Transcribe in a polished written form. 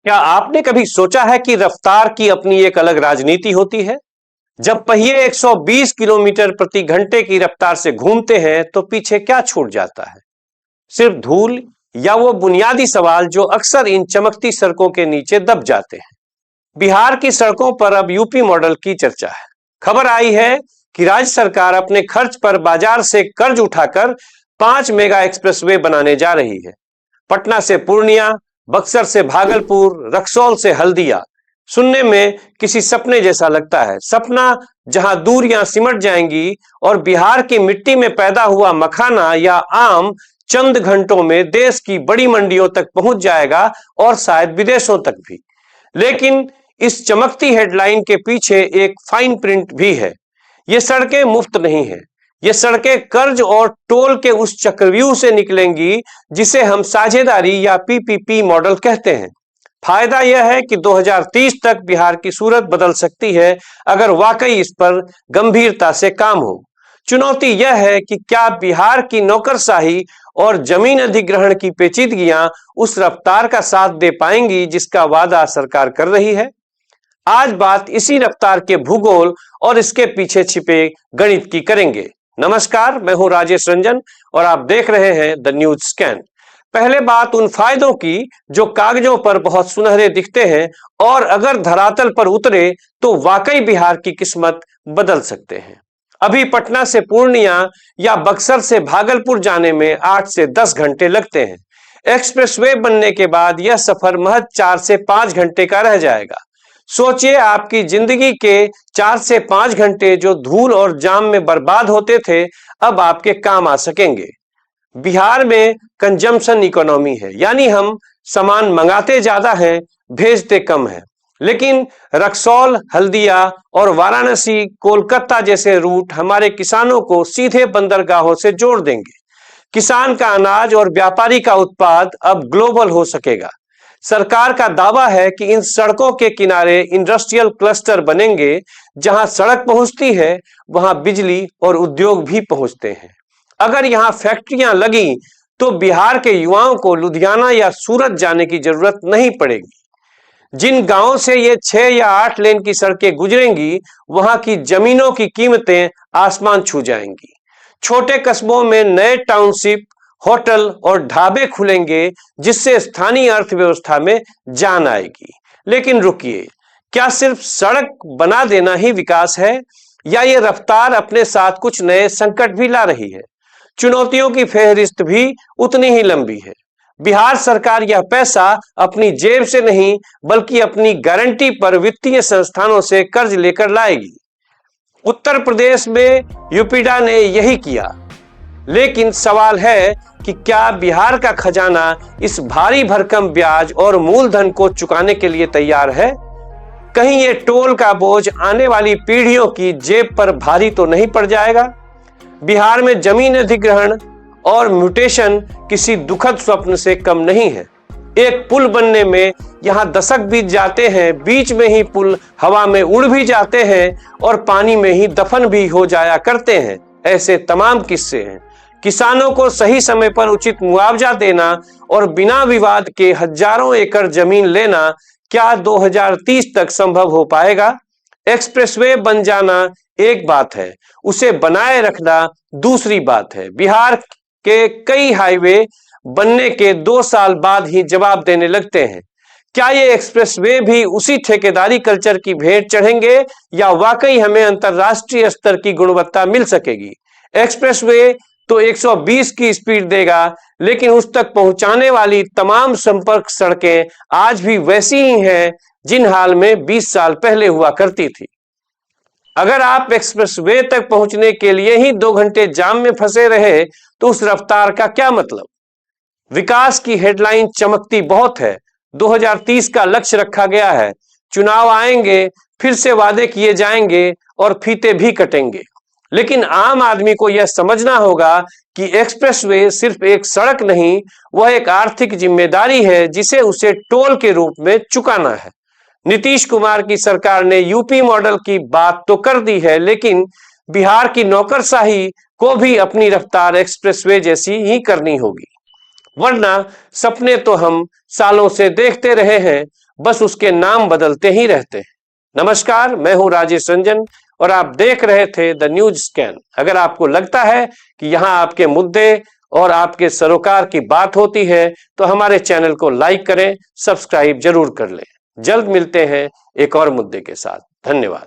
क्या आपने कभी सोचा है कि रफ्तार की अपनी एक अलग राजनीति होती है? जब पहिए 120 किलोमीटर प्रति घंटे की रफ्तार से घूमते हैं तो पीछे क्या छूट जाता है? सिर्फ धूल या वो बुनियादी सवाल जो अक्सर इन चमकती सड़कों के नीचे दब जाते हैं। बिहार की सड़कों पर अब यूपी मॉडल की चर्चा है। खबर आई है कि राज्य सरकार अपने खर्च पर बाजार से कर्ज उठाकर 5 मेगा एक्सप्रेसवे बनाने जा रही है। पटना से पूर्णिया, बक्सर से भागलपुर, रक्सौल से हल्दिया। सुनने में किसी सपने जैसा लगता है। सपना जहां दूरियां सिमट जाएंगी और बिहार की मिट्टी में पैदा हुआ मखाना या आम चंद घंटों में देश की बड़ी मंडियों तक पहुंच जाएगा और शायद विदेशों तक भी। लेकिन इस चमकती हेडलाइन के पीछे एक फाइन प्रिंट भी है। ये सड़कें मुफ्त नहीं है। ये सड़कें कर्ज और टोल के उस चक्रव्यूह से निकलेंगी जिसे हम साझेदारी या पीपीपी मॉडल कहते हैं। फायदा यह है कि 2030 तक बिहार की सूरत बदल सकती है अगर वाकई इस पर गंभीरता से काम हो। चुनौती यह है कि क्या बिहार की नौकरशाही और जमीन अधिग्रहण की पेचीदगियां उस रफ्तार का साथ दे पाएंगी जिसका वादा सरकार कर रही है। आज बात इसी रफ्तार के भूगोल और इसके पीछे छिपे गणित की करेंगे। नमस्कार, मैं हूं राजेश रंजन और आप देख रहे हैं द न्यूज स्कैन। पहले बात उन फायदों की जो कागजों पर बहुत सुनहरे दिखते हैं और अगर धरातल पर उतरे तो वाकई बिहार की किस्मत बदल सकते हैं। अभी पटना से पूर्णिया या बक्सर से भागलपुर जाने में 8 से 10 घंटे लगते हैं। एक्सप्रेसवे बनने के बाद यह सफर महज 4 से 5 घंटे का रह जाएगा। सोचिए, आपकी जिंदगी के 4 से 5 घंटे जो धूल और जाम में बर्बाद होते थे अब आपके काम आ सकेंगे। बिहार में कंजम्पशन इकोनॉमी है, यानी हम सामान मंगाते ज्यादा हैं, भेजते कम हैं। लेकिन रक्सौल, हल्दिया और वाराणसी, कोलकाता जैसे रूट हमारे किसानों को सीधे बंदरगाहों से जोड़ देंगे। किसान का अनाज और व्यापारी का उत्पाद अब ग्लोबल हो सकेगा। सरकार का दावा है कि इन सड़कों के किनारे इंडस्ट्रियल क्लस्टर बनेंगे। जहां सड़क पहुंचती है वहां बिजली और उद्योग भी पहुंचते हैं। अगर यहां फैक्ट्रियां लगी तो बिहार के युवाओं को लुधियाना या सूरत जाने की जरूरत नहीं पड़ेगी। जिन गांवों से ये 6 या 8 लेन की सड़कें गुजरेंगी वहां की जमीनों की कीमतें आसमान छू जाएंगी। छोटे कस्बों में नए टाउनशिप, होटल और ढाबे खुलेंगे जिससे स्थानीय अर्थव्यवस्था में जान आएगी। लेकिन रुकिए, क्या सिर्फ सड़क बना देना ही विकास है या ये रफ्तार अपने साथ कुछ नए संकट भी ला रही है? चुनौतियों की फेहरिस्त भी उतनी ही लंबी है। बिहार सरकार यह पैसा अपनी जेब से नहीं बल्कि अपनी गारंटी पर वित्तीय संस्थानों से कर्ज लेकर लाएगी। उत्तर प्रदेश में यूपीडा ने यही किया। लेकिन सवाल है कि क्या बिहार का खजाना इस भारी भरकम ब्याज और मूलधन को चुकाने के लिए तैयार है? कहीं ये टोल का बोझ आने वाली पीढ़ियों की जेब पर भारी तो नहीं पड़ जाएगा? बिहार में जमीन अधिग्रहण और म्यूटेशन किसी दुखद स्वप्न से कम नहीं है। एक पुल बनने में यहां दशक बीत जाते हैं, बीच में ही पुल हवा में उड़ भी जाते हैं और पानी में ही दफन भी हो जाया करते हैं। ऐसे तमाम किस्से हैं। किसानों को सही समय पर उचित मुआवजा देना और बिना विवाद के हजारों एकड़ जमीन लेना क्या 2030 तक संभव हो पाएगा? एक्सप्रेसवे बन जाना एक बात है, उसे बनाए रखना दूसरी बात है। बिहार के कई हाईवे बनने के 2 साल बाद ही जवाब देने लगते हैं। क्या ये एक्सप्रेसवे भी उसी ठेकेदारी कल्चर की भेंट चढ़ेंगे या वाकई हमें अंतरराष्ट्रीय स्तर की गुणवत्ता मिल सकेगी? एक्सप्रेसवे तो 120 की स्पीड देगा, लेकिन उस तक पहुंचाने वाली तमाम संपर्क सड़कें आज भी वैसी ही हैं जिन हाल में 20 साल पहले हुआ करती थी। अगर आप एक्सप्रेसवे तक पहुंचने के लिए ही 2 घंटे जाम में फंसे रहे तो उस रफ्तार का क्या मतलब? विकास की हेडलाइन चमकती बहुत है। 2030 का लक्ष्य रखा गया है। चुनाव आएंगे, फिर से वादे किए जाएंगे और फीते भी कटेंगे। लेकिन आम आदमी को यह समझना होगा कि एक्सप्रेसवे सिर्फ एक सड़क नहीं, वह एक आर्थिक जिम्मेदारी है जिसे उसे टोल के रूप में चुकाना है। नीतीश कुमार की सरकार ने यूपी मॉडल की बात तो कर दी है, लेकिन बिहार की नौकरशाही को भी अपनी रफ्तार एक्सप्रेसवे जैसी ही करनी होगी। वरना सपने तो हम सालों से देखते रहे हैं, बस उसके नाम बदलते ही रहते हैं। नमस्कार, मैं हूं राजेश रंजन और आप देख रहे थे द न्यूज स्कैन। अगर आपको लगता है कि यहां आपके मुद्दे और आपके सरोकार की बात होती है तो हमारे चैनल को लाइक करें, सब्सक्राइब जरूर कर लें। जल्द मिलते हैं एक और मुद्दे के साथ। धन्यवाद।